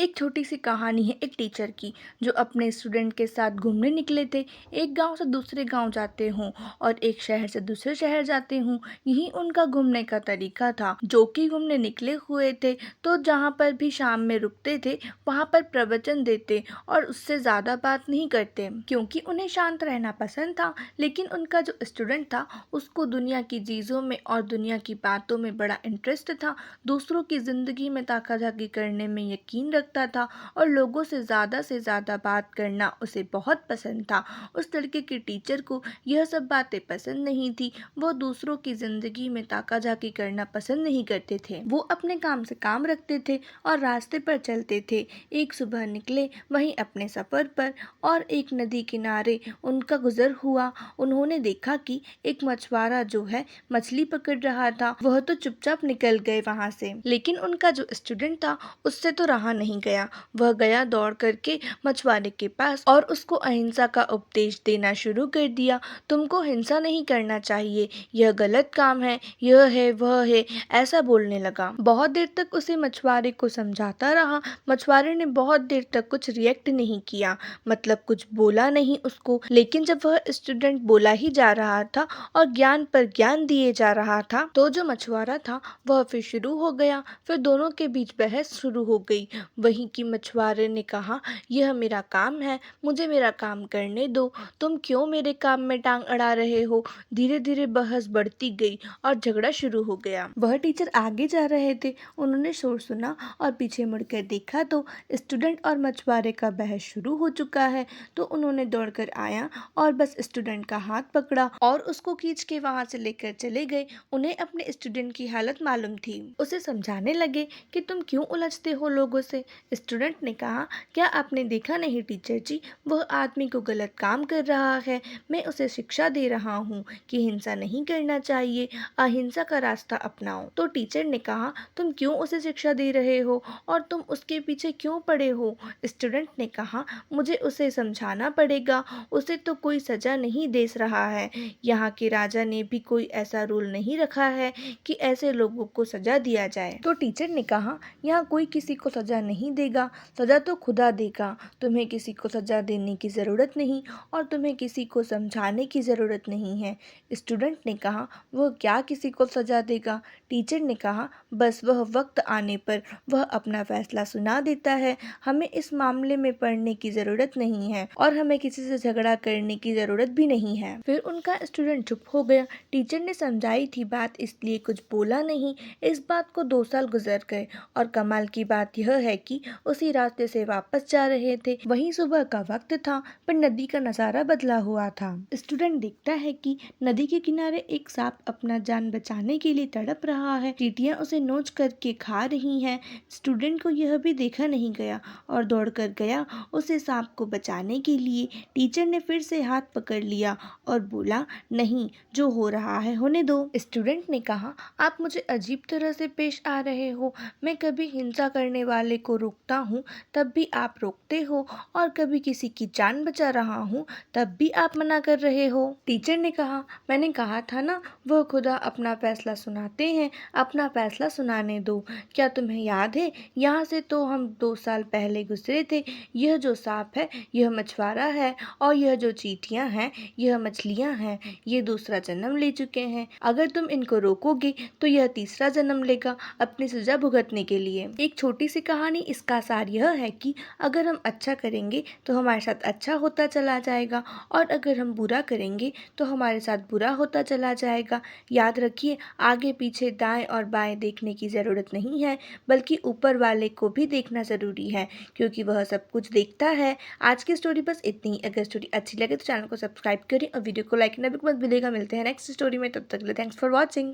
एक छोटी सी कहानी है एक टीचर की जो अपने स्टूडेंट के साथ घूमने निकले थे। एक गांव से दूसरे गांव जाते हों और एक शहर से दूसरे शहर जाते हों, यही उनका घूमने का तरीका था। जो कि घूमने निकले हुए थे तो जहां पर भी शाम में रुकते थे वहां पर प्रवचन देते और उससे ज़्यादा बात नहीं करते क्योंकि उन्हें शांत रहना पसंद था। लेकिन उनका जो स्टूडेंट था उसको दुनिया की चीज़ों में और दुनिया की बातों में बड़ा इंटरेस्ट था। दूसरों की ज़िंदगी में ताका-झाकी करने में यकीन रखता था और लोगों से ज़्यादा बात करना उसे बहुत पसंद था। उस लड़के के टीचर को यह सब बातें पसंद नहीं थी। वो दूसरों की ज़िंदगी में ताका-झाकी करना पसंद नहीं करते थे। वो अपने काम से काम रखते थे और रास्ते पर चलते थे। एक सुबह निकले वहीं अपने सफ़र पर और एक नदी किनारे उनका गुज़र हुआ। उन्होंने देखा कि एक मछुआरा जो है मछली पकड़ रहा था। वह तो चुपचाप निकल गए वहाँ से, लेकिन उनका जो स्टूडेंट था उससे तो रहा नहीं गया। वह गया दौड़ करके मछुआरे के पास और उसको अहिंसा का उपदेश देना शुरू कर दिया। तुमको हिंसा नहीं करना चाहिए, यह गलत काम है, यह है वह है, ऐसा बोलने लगा। बहुत देर तक उसे मछुआरे को समझाता रहा। मछुआरे ने बहुत देर तक कुछ रिएक्ट नहीं किया, मतलब कुछ बोला नहीं उसको। लेकिन जब वह स्टूडेंट बोला ही जा रहा था और ज्ञान पर ज्ञान दिए जा रहा था तो जो मछुआरा था वह फिर शुरू हो गया। फिर दोनों के बीच बहस शुरू हो गई। वहीं की मछुआरे ने कहा, यह मेरा काम है, मुझे मेरा काम करने दो, तुम क्यों मेरे काम में टांग अड़ा रहे हो। धीरे धीरे बहस बढ़ती गई और झगड़ा शुरू हो गया। वह टीचर आगे जा रहे थे, उन्होंने शोर सुना और पीछे मुड़कर देखा तो स्टूडेंट और मछुआरे का बहस शुरू हो चुका है। तो उन्होंने दौड़कर आया और बस स्टूडेंट का हाथ पकड़ा और उसको खींच के वहां से लेकर चले गए। उन्हें अपने स्टूडेंट की हालत मालूम थी। उसे समझाने लगे कि तुम क्यों उलझते हो लोगों से। स्टूडेंट ने कहा, क्या आपने देखा नहीं टीचर जी, वह आदमी को गलत काम कर रहा है। मैं उसे शिक्षा दे रहा हूँ कि हिंसा नहीं करना चाहिए, अहिंसा का रास्ता अपनाओ। तो टीचर ने कहा, तुम क्यों उसे शिक्षा दे रहे हो और तुम उसके पीछे क्यों पड़े हो। स्टूडेंट ने कहा, मुझे उसे समझाना पड़ेगा, उसे तो कोई सजा नहीं दे रहा है। यहाँ के राजा ने भी कोई ऐसा रूल नहीं रखा है कि ऐसे लोगों को सजा दिया जाए। तो टीचर ने कहा, यहाँ कोई किसी को सजा नहीं देगा, सजा तो खुदा देगा। तुम्हें किसी को सजा देने की ज़रूरत नहीं और तुम्हें किसी को समझाने की ज़रूरत नहीं है। स्टूडेंट ने कहा, वह क्या किसी को सजा देगा। टीचर ने कहा, बस वह वक्त आने पर वह अपना फैसला सुना देता है। हमें इस मामले में पढ़ने की ज़रूरत नहीं है और हमें किसी से झगड़ा करने की ज़रूरत भी नहीं है। फिर उनका स्टूडेंट चुप हो गया। टीचर ने समझाई थी बात, इसलिए कुछ बोला नहीं। इस बात को 2 साल गुजर गए और कमाल की बात यह है कि उसी रास्ते से वापस जा रहे थे। वहीं सुबह का वक्त था पर नदी का नज़ारा बदला हुआ था। स्टूडेंट देखता है कि नदी के किनारे एक सांप अपना जान बचाने के लिए तड़प रहा है। चींटियां उसे नोच करके खा रही हैं। स्टूडेंट को यह भी देखा नहीं गया और दौड़कर गया उसे सांप को बचाने के लिए। टीचर ने फिर से हाथ पकड़ लिया और बोला, नहीं, जो हो रहा है होने दो। स्टूडेंट ने कहा, आप मुझे अजीब तरह से पेश आ रहे हो। मैं कभी हिंसा करने वाले को रोकता हूँ तब भी आप रोकते हो और कभी किसी की जान बचा रहा हूँ तब भी आप मना कर रहे हो। टीचर ने कहा, मैंने कहा था ना, वह खुदा अपना फैसला सुनाते हैं, अपना फैसला सुनाने दो। क्या तुम्हें याद है, यहाँ से तो हम 2 साल पहले गुजरे थे। यह जो सांप है यह मछुआरा है और यह जो चींटियां हैं यह मछलियां हैं। ये दूसरा जन्म ले चुके हैं। अगर तुम इनको रोकोगे तो यह तीसरा जन्म लेगा अपनी सजा भुगतने के लिए। एक छोटी सी कहानी, इसका सार यह है कि अगर हम अच्छा करेंगे तो हमारे साथ अच्छा होता चला जाएगा और अगर हम बुरा करेंगे तो हमारे साथ बुरा होता चला जाएगा। याद रखिए, आगे पीछे दाएं और बाएं देखने की ज़रूरत नहीं है, बल्कि ऊपर वाले को भी देखना ज़रूरी है क्योंकि वह सब कुछ देखता है। आज की स्टोरी बस इतनी ही। अगर स्टोरी अच्छी लगे तो चैनल को सब्सक्राइब करें और वीडियो को लाइक करना भी मत भूलिएगा। मिलते हैं नेक्स्ट स्टोरी में, तब तक के लिए थैंक्स फॉर वॉचिंग।